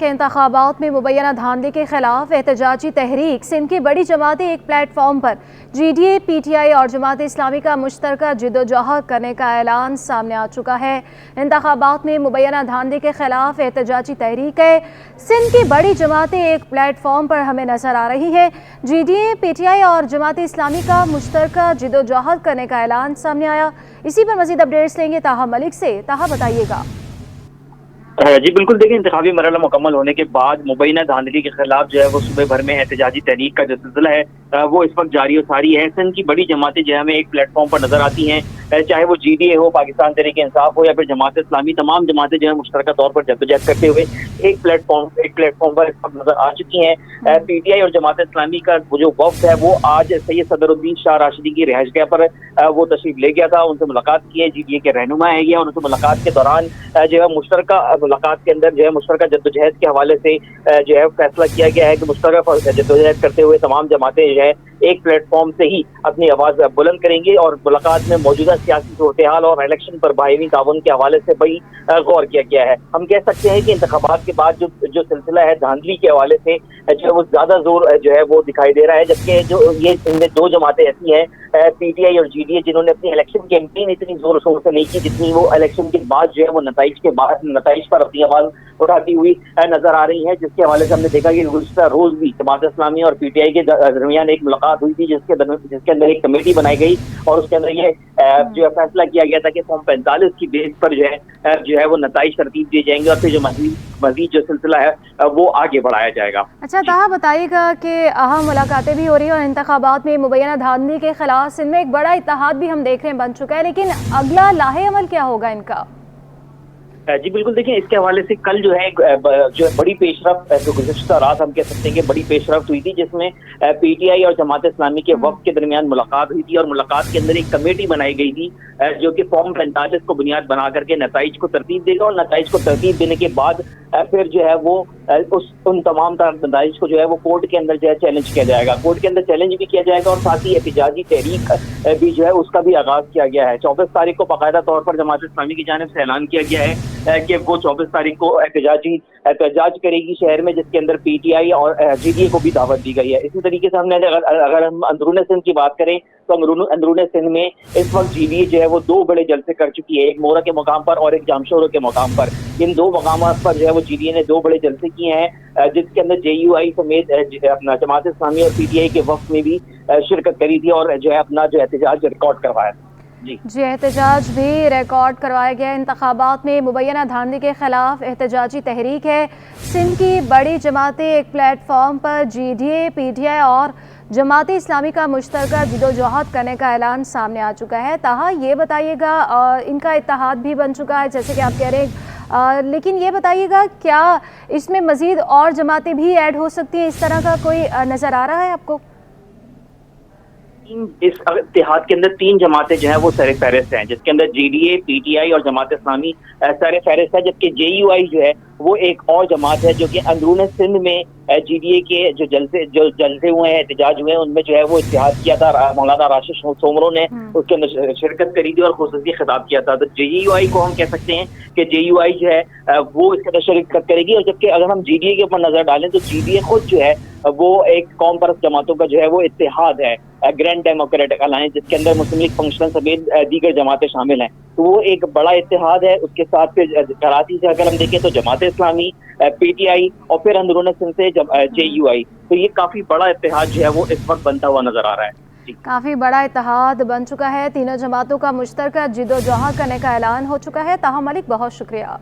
کے انتخابات میں مبینہ دھاندلی کے خلاف احتجاجی تحریک سندھ کی بڑی جماعتیں ایک پلیٹ فارم پر G D A P T I اور جماعت اسلامی کا مشترکہ جدوجہد کرنے کا اعلان سامنے آ چکا ہے۔ انتخابات میں مبینہ دھاندلی کے خلاف احتجاجی تحریک ہے سندھ کی بڑی جماعتیں ایک پلیٹ فارم پر ہمیں نظر آ رہی ہے۔ جی D A P T I اور جماعت اسلامی کا مشترکہ جدوجہد کرنے کا اعلان سامنے آیا۔ اسی پر مزید اپڈیٹس لیں گے طاہا ملک سے۔ طاہا بتائیے گا۔ جی بالکل، دیکھیں انتخابی مرحلہ مکمل ہونے کے بعد مبینہ دھاندلی کے خلاف جو ہے وہ صوبے بھر میں احتجاجی تحریک کا جو سلسلہ ہے وہ اس وقت جاری و ساری ہے۔ سندھ کی بڑی جماعتیں جو ہمیں ایک پلیٹ فارم پر نظر آتی ہیں، چاہے وہ جی ڈی اے ہو، پاکستان تحریک انصاف ہو یا پھر جماعت اسلامی، تمام جماعتیں جو ہے مشترکہ طور پر جدوجہد کرتے ہوئے ایک پلیٹ فارم پر اس وقت نظر آ چکی ہیں۔ پی ٹی آئی اور جماعت اسلامی کا جو وفد ہے وہ آج سید صدر الدین شاہ راشدی کی رہائش گاہ پر وہ تشریف لے گیا تھا، ان سے ملاقات کی ہے۔ جی ڈی اے کے رہنما ہے یہ، اور ان سے ملاقات کے دوران جو ہے مشترکہ ملاقات کے اندر جو ہے مشترکہ جدوجہد کے حوالے سے جو ہے فیصلہ کیا گیا ہے کہ مشترکہ جدوجہد کرتے ہوئے تمام جماعتیں جو ہے ایک پلیٹ فارم سے ہی اپنی آواز بلند کریں گے، اور ملاقات میں موجودہ سیاسی صورتحال اور الیکشن پر باہمی تعاون کے حوالے سے بڑی غور کیا گیا ہے۔ ہم کہہ سکتے ہیں کہ انتخابات کے بعد جو سلسلہ ہے دھاندلی کے حوالے سے جو ہے وہ زیادہ زور جو ہے وہ دکھائی دے رہا ہے، جبکہ جو یہ ان میں دو جماعتیں ایسی ہیں پی ٹی آئی اور جی ڈی اے جنہوں نے اپنی الیکشن کیمپین اتنی زور شور سے نہیں کی جتنی وہ الیکشن کے بعد جو ہے وہ نتائج پر اپنی آواز اٹھاتی ہوئی نظر آ رہی ہے، جس کے حوالے سے ہم نے دیکھا کہ گزشتہ روز بھی جماعت اسلامی اور پی ٹی آئی کے درمیان ایک ملاقات ہوئی تھی جس کے اندر ایک کمیٹی بنائی گئی، اور اس کے اندر یہ جو ہے فیصلہ کیا گیا تھا کہ فارم 45 کی بیس پر جو ہے وہ نتائج ترتیب دیے جائیں گے، اور پھر جو مزید جو سلسلہ ہے وہ آگے بڑھایا جائے گا۔ اچھا طاہا بتائیے گا کہ اہم ملاقاتیں بھی ہو رہی ہیں اور انتخابات میں مبینہ دھاندلی کے خلاف سندھ میں ایک بڑا اتحاد بھی ہم دیکھ رہے ہیں بن چکا ہے، لیکن اگلا لاہے عمل کیا ہوگا ان کا؟ جی بالکل، دیکھیں اس کے حوالے سے کل جو ہے بڑی پیش رفت جو گزشتہ رات ہم کہہ سکتے ہیں کہ بڑی پیش رفت ہوئی تھی، جس میں پی ٹی آئی اور جماعت اسلامی کے وفد کے درمیان ملاقات ہوئی تھی، اور ملاقات کے اندر ایک کمیٹی بنائی گئی تھی جو کہ فارم 45 کو بنیاد بنا کر کے نتائج کو ترتیب دے گا، اور نتائج کو ترتیب دینے کے بعد پھر جو ہے وہ ان تمام نتائج کو جو ہے وہ کورٹ کے اندر جو ہے چیلنج کیا جائے گا، کورٹ کے اندر چیلنج بھی کیا جائے گا، اور ساتھ ہی احتجاجی تحریک بھی جو ہے اس کا بھی آغاز کیا گیا ہے۔ 24 تاریخ کو باقاعدہ طور پر جماعت اسلامی کی جانب سے اعلان کیا گیا ہے کہ وہ 24 تاریخ کو احتجاج کرے گی شہر میں، جس کے اندر پی ٹی آئی اور جی ڈی اے کو بھی دعوت دی گئی ہے۔ اسی طریقے سے اگر ہم اندرون سندھ کی بات کریں تو اندرون سندھ میں اس وقت جی ڈی اے جو ہے وہ دو بڑے جلسے کر چکی ہے، ایک مورا کے مقام پر اور ایک جامشورو کے مقام پر۔ ان دو مقامات پر جو ہے وہ جی ڈی اے نے دو بڑے جلسے کیے ہیں، جس کے اندر جے یو آئی سمیت اپنا جماعت اسلامی اور پی ٹی آئی کے وفد میں بھی شرکت کری تھی، اور جو ہے اپنا جو احتجاج ریکارڈ کروایا تھا۔ جی احتجاج بھی ریکارڈ کروایا گیا۔ انتخابات میں مبینہ دھاندلی کے خلاف احتجاجی تحریک ہے سندھ کی بڑی جماعتیں ایک پلیٹ فارم پر G D A P T I اور جماعت اسلامی کا مشترکہ جدوجہد کرنے کا اعلان سامنے آ چکا ہے۔ طاہا یہ بتائیے گا ان کا اتحاد بھی بن چکا ہے جیسے کہ آپ کہہ رہے ہیں، لیکن یہ بتائیے گا کیا اس میں مزید اور جماعتیں بھی ایڈ ہو سکتی ہیں؟ اس طرح کا کوئی نظر آ رہا ہے آپ کو؟ اس اتحاد کے اندر تین جماعتیں جو ہیں وہ سر فہرست ہیں، جس کے اندر جی D A P T I اور جماعت اسلامی سر فہرست ہے، جبکہ جے یو آئی جو ہے وہ ایک اور جماعت ہے جو کہ اندرون سندھ میں جی ڈی اے کے جو جلسے ہوئے ہیں، احتجاج ہوئے ہیں، ان میں جو ہے وہ اتحاد کیا تھا۔ مولانا راشد سومرو نے اس کے اندر شرکت کری تھی اور خصوصی خطاب کیا تھا۔ تو جے یو آئی کو ہم کہہ سکتے ہیں کہ جے یو آئی جو ہے وہ اس کے اندر شرکت کرے گی، اور جبکہ اگر ہم جی ڈی اے کے اوپر نظر ڈالیں تو جی ڈی اے خود جو ہے وہ ایک قوم پرست جماعتوں کا جو ہے وہ اتحاد ہے، گرینڈ ڈیموکریٹک الائنس، جس کے اندر مسلم لیگ فنکشنل سمیت دیگر جماعتیں شامل ہیں۔ تو وہ ایک بڑا اتحاد ہے۔ اس کے ساتھ پھر کراچی سے اگر ہم دیکھیں تو جماعت اسلامی، پی ٹی آئی اور پھر اندرون سندھ سے جے یو آئی، تو یہ کافی بڑا اتحاد جو ہے وہ اس وقت بنتا ہوا نظر آ رہا ہے۔ کافی بڑا اتحاد بن چکا ہے، تینوں جماعتوں کا مشترکہ جدوجہد کرنے کا اعلان ہو چکا ہے۔ طاہا ملک بہت شکریہ۔